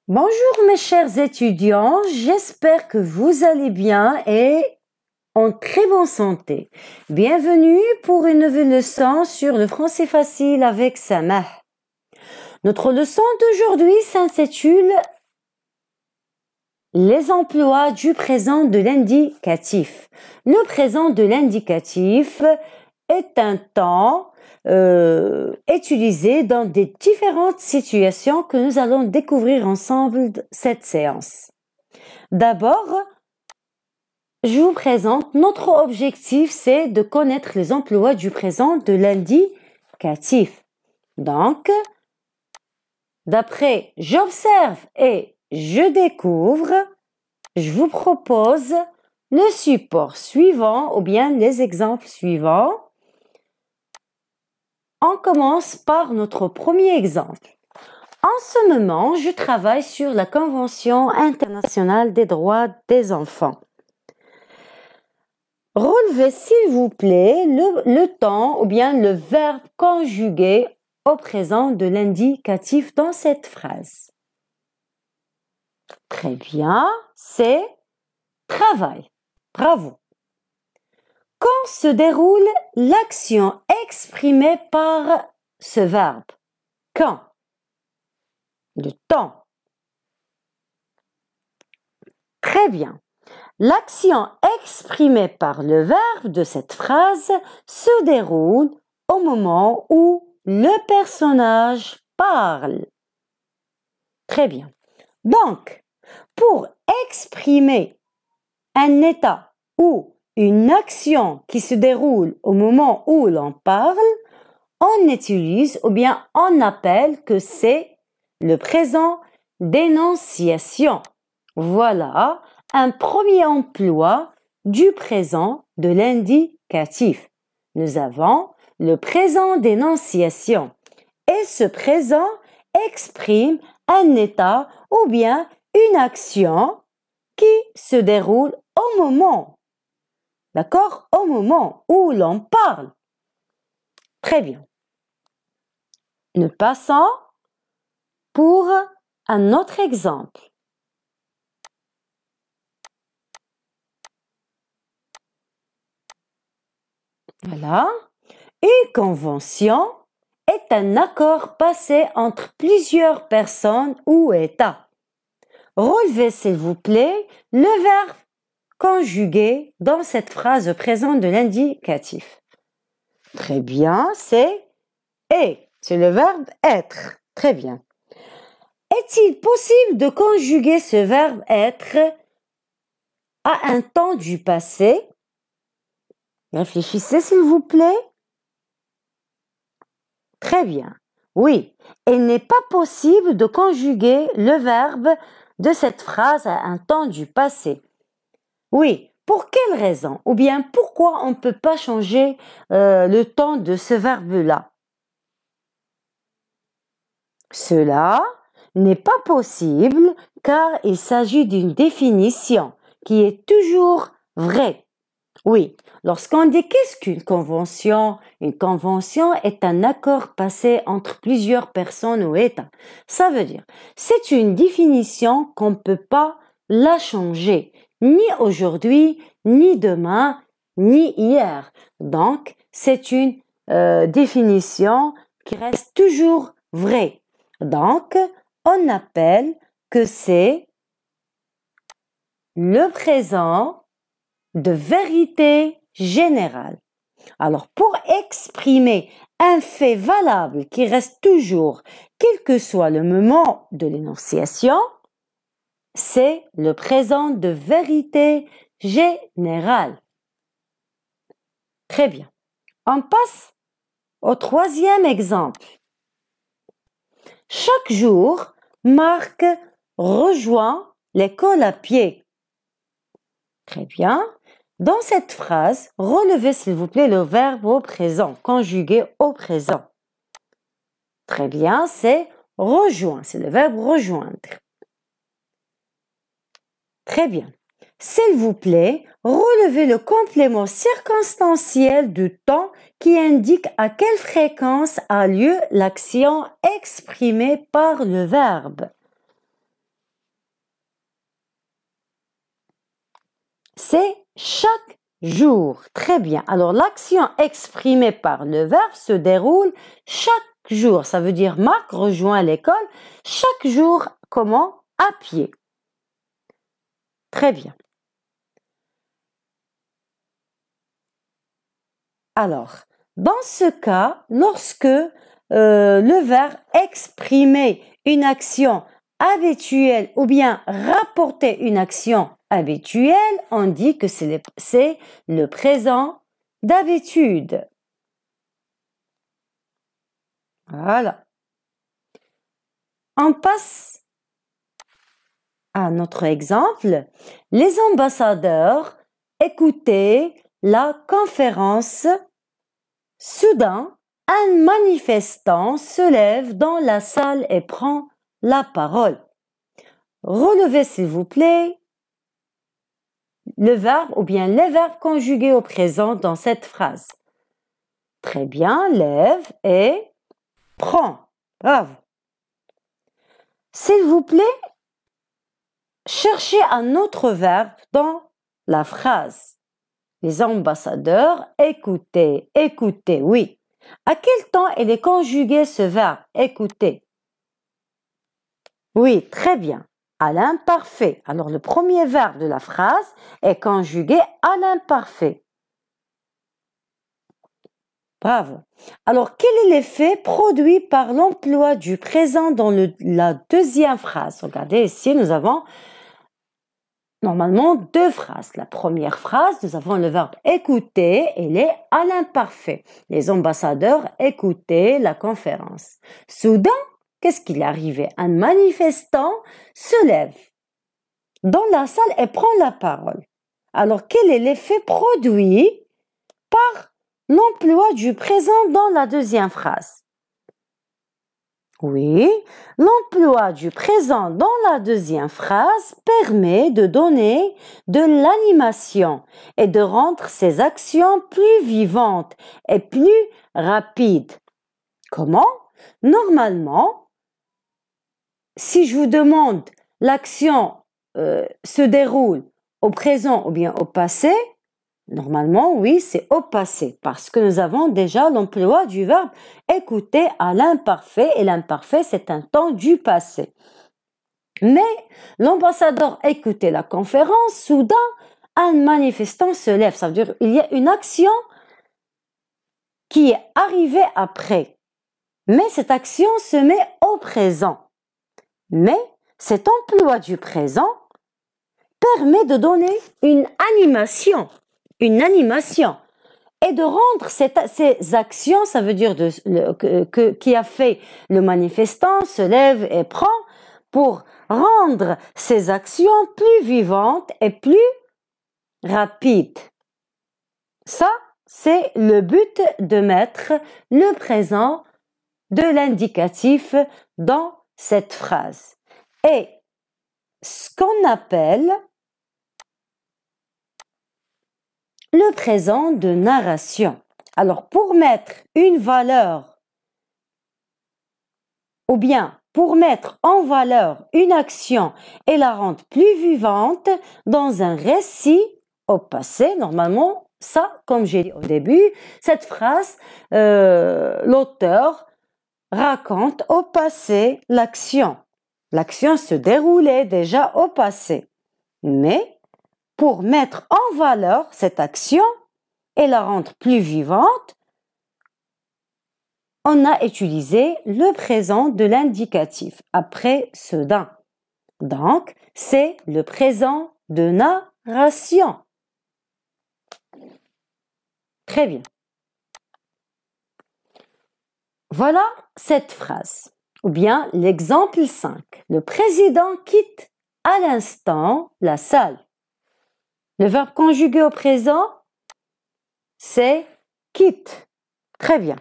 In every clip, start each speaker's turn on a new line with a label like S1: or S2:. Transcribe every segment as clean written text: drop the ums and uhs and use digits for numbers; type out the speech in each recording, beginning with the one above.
S1: Bonjour mes chers étudiants, j'espère que vous allez bien et en très bonne santé. Bienvenue pour une nouvelle leçon sur le français facile avec Samah. Notre leçon d'aujourd'hui s'intitule Les emplois du présent de l'indicatif. Le présent de l'indicatif est un temps utilisé dans des différentes situations que nous allons découvrir ensemble cette séance. D'abord, je vous présente notre objectif, c'est de connaître les emplois du présent de l'indicatif. Donc, d'après j'observe et je découvre, je vous propose le support suivant ou bien les exemples suivants. On commence par notre premier exemple. En ce moment, je travaille sur la Convention internationale des droits des enfants. Relevez s'il vous plaît le temps ou bien le verbe conjugué au présent de l'indicatif dans cette phrase. Très bien, c'est travail. Bravo. Quand se déroule l'action exprimée par ce verbe? Quand? Le temps. Très bien. L'action exprimée par le verbe de cette phrase se déroule au moment où le personnage parle. Très bien. Donc, pour exprimer un état ou une action qui se déroule au moment où l'on parle, on utilise ou bien on appelle que c'est le présent d'énonciation. Voilà un premier emploi du présent de l'indicatif. Nous avons le présent d'énonciation et ce présent exprime un état ou bien une action qui se déroule au moment. D'accord? Au moment où l'on parle. Très bien. Nous passons pour un autre exemple. Voilà. Une convention est un accord passé entre plusieurs personnes ou États. Relevez, s'il vous plaît, le verbe conjugué dans cette phrase présente de l'indicatif. Très bien, c'est et. C'est le verbe être. Très bien. Est-il possible de conjuguer ce verbe être à un temps du passé? Réfléchissez, s'il vous plaît. Très bien. Oui, il n'est pas possible de conjuguer le verbe de cette phrase à un temps du passé. Oui, pour quelle raison? Ou bien pourquoi on ne peut pas changer le temps de ce verbe-là? Cela n'est pas possible car il s'agit d'une définition qui est toujours vraie. Oui, lorsqu'on dit qu'est-ce qu'une convention? Une convention est un accord passé entre plusieurs personnes ou États. Ça veut dire, c'est une définition qu'on ne peut pas la changer, ni aujourd'hui, ni demain, ni hier. Donc, c'est une définition qui reste toujours vraie. Donc, on appelle que c'est le présent de vérité générale. Alors, pour exprimer un fait valable qui reste toujours, quel que soit le moment de l'énonciation, c'est le présent de vérité générale. Très bien. On passe au troisième exemple. Chaque jour, Marc rejoint l'école à pied. Très bien. Dans cette phrase, relevez s'il vous plaît le verbe au présent, conjugué au présent. Très bien, c'est rejoint, c'est le verbe rejoindre. Très bien. S'il vous plaît, relevez le complément circonstanciel du temps qui indique à quelle fréquence a lieu l'action exprimée par le verbe. c'est chaque jour. Très bien. Alors, l'action exprimée par le verbe se déroule chaque jour. Ça veut dire Marc rejoint l'école chaque jour. Comment? À pied. Très bien. Alors, dans ce cas, lorsque le verbe exprimer une action habituelle ou bien rapporter une action habituelle, on dit que c'est le présent d'habitude. Voilà. On passe à notre exemple. Les ambassadeurs écoutaient la conférence. Soudain, un manifestant se lève dans la salle et prend la parole. Relevez s'il vous plaît le verbe ou bien les verbes conjugués au présent dans cette phrase. Très bien, lève et prend. Bravo. S'il vous plaît, cherchez un autre verbe dans la phrase. Les ambassadeurs écoutaient, écoutaient, oui. À quel temps il est conjugué ce verbe écouter? Oui, très bien. À l'imparfait. Alors, le premier verbe de la phrase est conjugué à l'imparfait. Bravo. Alors, quel est l'effet produit par l'emploi du présent dans la deuxième phrase? Regardez ici, nous avons normalement deux phrases. La première phrase, nous avons le verbe écouter, il est à l'imparfait. Les ambassadeurs écoutaient la conférence. Soudain, qu'est-ce qu'il est arrivé? Un manifestant se lève dans la salle et prend la parole. Alors, quel est l'effet produit par l'emploi du présent dans la deuxième phrase? Oui, l'emploi du présent dans la deuxième phrase permet de donner de l'animation et de rendre ces actions plus vivantes et plus rapides. Comment? Normalement, si je vous demande l'action se déroule au présent ou bien au passé, normalement, oui, c'est au passé parce que nous avons déjà l'emploi du verbe écouter à l'imparfait et l'imparfait, c'est un temps du passé. Mais l'ambassadeur écoutait la conférence, soudain, un manifestant se lève. Ça veut dire qu'il y a une action qui est arrivée après. Mais cette action se met au présent. Mais cet emploi du présent permet de donner une animation et de rendre ces actions, ça veut dire qui a fait le manifestant, se lève et prend, pour rendre ces actions plus vivantes et plus rapides. Ça, c'est le but de mettre le présent de l'indicatif dans cette phrase. Et ce qu'on appelle le présent de narration. Alors, pour mettre une valeur ou bien pour mettre en valeur une action et la rendre plus vivante dans un récit au passé, normalement, ça, comme j'ai dit au début, cette phrase, l'auteur raconte au passé l'action. L'action se déroulait déjà au passé. Mais pour mettre en valeur cette action et la rendre plus vivante, on a utilisé le présent de l'indicatif après ce d'un. Donc, c'est le présent de narration. Très bien. Voilà cette phrase. Ou bien l'exemple 5. Le président quitte à l'instant la salle. Le verbe conjugué au présent, c'est quitte. Très bien.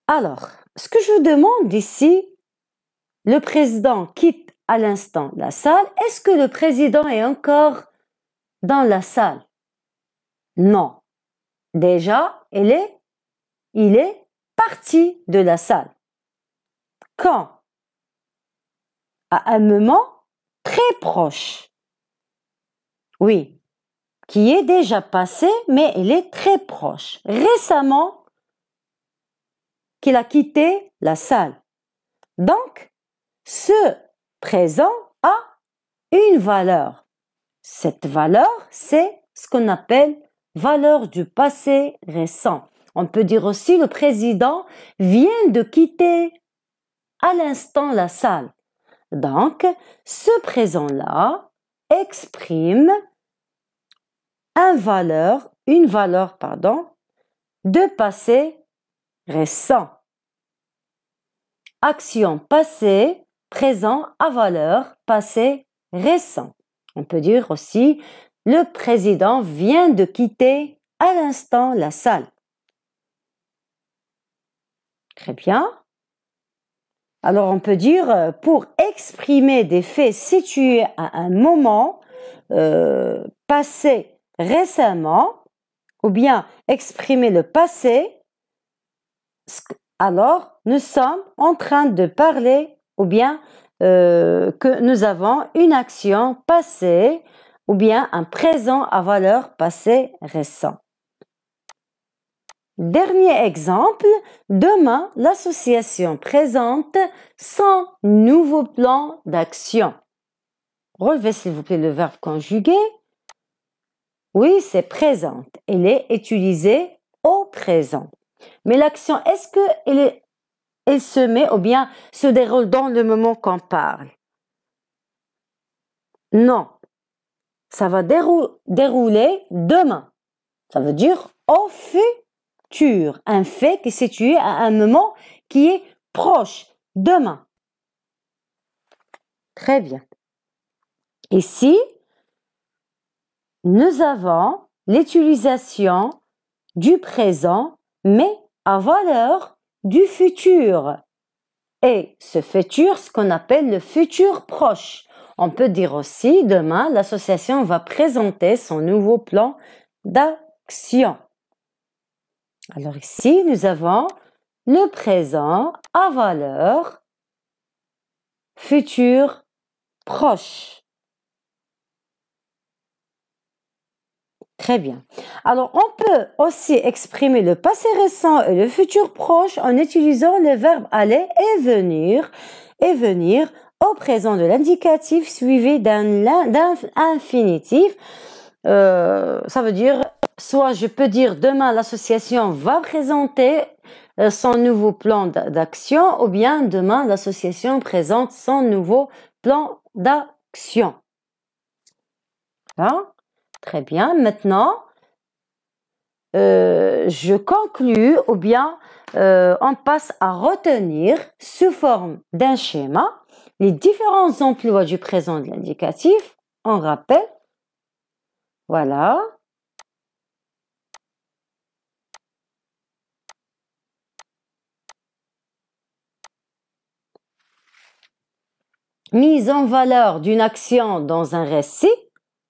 S1: Alors, ce que je vous demande ici, le président quitte à l'instant la salle. Est-ce que le président est encore dans la salle? Non. Déjà, il est parti de la salle. Quand? À un moment très proche. Oui, qui est déjà passé, mais il est très proche. Récemment, qu'il a quitté la salle. Donc, ce présent a une valeur. Cette valeur, c'est ce qu'on appelle valeur du passé récent. On peut dire aussi le président vient de quitter à l'instant la salle. Donc, ce présent-là exprime une valeur, de passé récent. Action passée, présent à valeur passé récent. On peut dire aussi le président vient de quitter à l'instant la salle. Très bien. Alors on peut dire pour exprimer des faits situés à un moment passé récemment ou bien exprimer le passé, alors nous sommes en train de parler ou bien que nous avons une action passée ou bien un présent à valeur passée récent. Dernier exemple, demain, l'association présente son nouveau plan d'action. Relevez s'il vous plaît le verbe conjugué. Oui, c'est présente. Elle est utilisée au présent. Mais l'action, est-ce qu'elle se met ou bien se déroule dans le moment qu'on parle? Non. Ça va dérouler demain. Ça veut dire au futur. Un fait qui est situé à un moment qui est proche. Demain. Très bien. Ici, nous avons l'utilisation du présent, mais à valeur du futur. Et ce futur, ce qu'on appelle le futur proche. On peut dire aussi, demain, l'association va présenter son nouveau plan d'action. Alors ici, nous avons le présent à valeur futur proche. Très bien. Alors, on peut aussi exprimer le passé récent et le futur proche en utilisant les verbes aller et venir au présent de l'indicatif suivi d'un infinitif. Ça veut dire, soit je peux dire demain l'association va présenter son nouveau plan d'action ou bien demain l'association présente son nouveau plan d'action. Hein? Très bien. Maintenant, je conclus ou bien on passe à retenir sous forme d'un schéma les différents emplois du présent de l'indicatif. On rappelle. Voilà. Mise en valeur d'une action dans un récit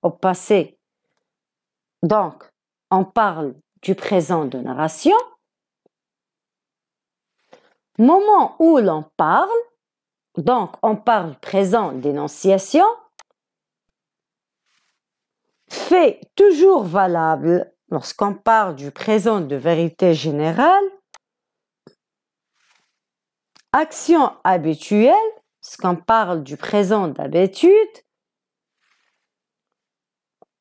S1: au passé. Donc, on parle du présent de narration. Moment où l'on parle, donc on parle présent d'énonciation. Fait toujours valable lorsqu'on parle du présent de vérité générale. Action habituelle, lorsqu'on parle du présent d'habitude.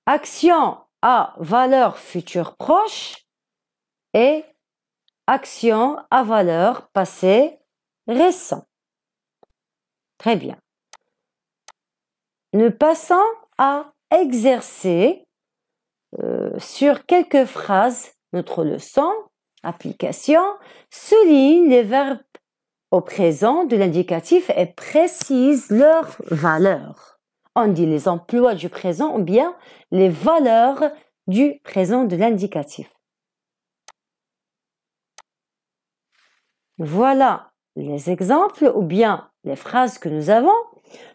S1: Action à valeur future proche et action à valeur passé récent. Très bien. Nous passons à exercer sur quelques phrases notre leçon. Application. Souligne les verbes au présent de l'indicatif et précise leur valeur. On dit les emplois du présent ou bien les valeurs du présent de l'indicatif. Voilà les exemples ou bien les phrases que nous avons.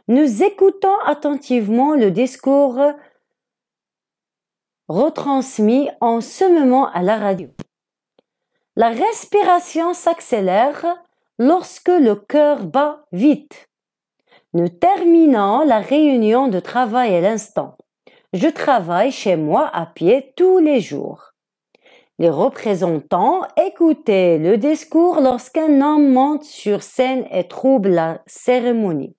S1: Nous écoutons attentivement le discours retransmis en ce moment à la radio. La respiration s'accélère lorsque le cœur bat vite. Nous terminons la réunion de travail à l'instant. Je travaille chez moi à pied tous les jours. Les représentants écoutaient le discours lorsqu'un homme monte sur scène et trouble la cérémonie.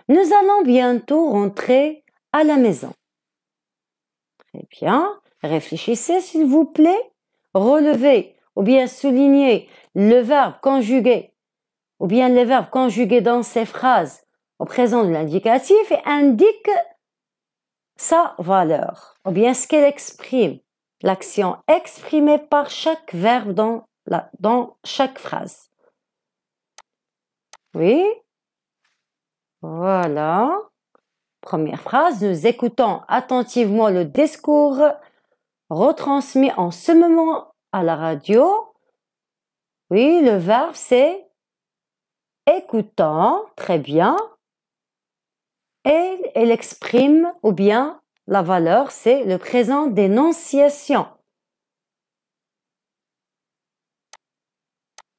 S1: Nous allons bientôt rentrer à la maison. Très bien. Réfléchissez s'il vous plaît. Relevez ou bien soulignez le verbe conjugué ou bien les verbes conjugués dans ces phrases au présent de l'indicatif et indique sa valeur ou bien ce qu'elle exprime, l'action exprimée par chaque verbe dans chaque phrase. Oui, voilà. Première phrase, nous écoutons attentivement le discours retransmis en ce moment à la radio. Oui, le verbe c'est écoutant, très bien. Et elle exprime ou bien la valeur c'est le présent d'énonciation.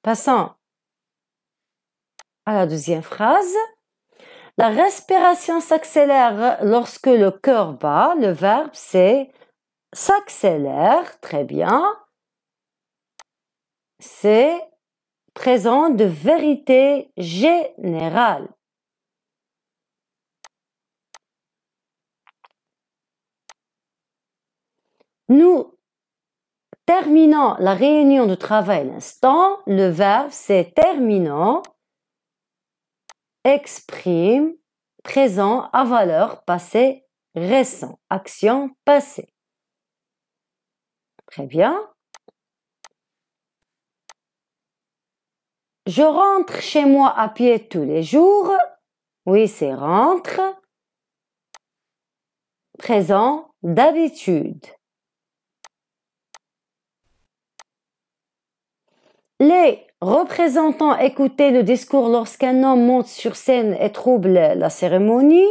S1: Passons à la deuxième phrase. La respiration s'accélère lorsque le cœur bat. Le verbe c'est s'accélère, très bien. C'est présent de vérité générale. Nous terminons la réunion de travail à l'instant. Le verbe c'est terminant. Exprime présent à valeur passé récent. Action passée. Très bien. Je rentre chez moi à pied tous les jours. Oui, c'est rentre. Présent d'habitude. Les représentants écoutaient le discours lorsqu'un homme monte sur scène et trouble la cérémonie.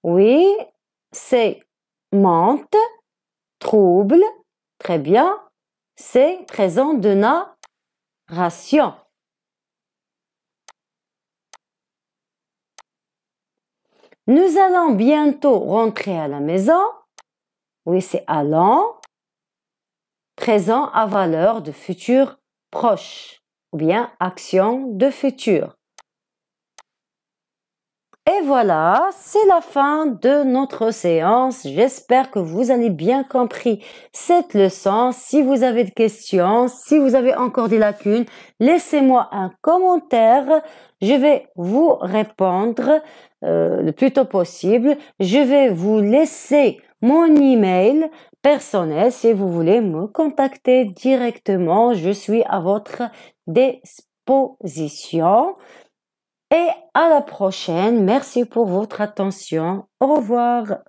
S1: Oui, c'est monte, trouble. Très bien. C'est présent de narration. Nous allons bientôt rentrer à la maison. Oui, c'est allons. Présent à valeur de futur proche ou bien action de futur. Et voilà, c'est la fin de notre séance. J'espère que vous avez bien compris cette leçon. Si vous avez des questions, si vous avez encore des lacunes, laissez-moi un commentaire. Je vais vous répondre le plus tôt possible. Je vais vous laisser mon email personnel si vous voulez me contacter directement. Je suis à votre disposition. Et à la prochaine. Merci pour votre attention. Au revoir.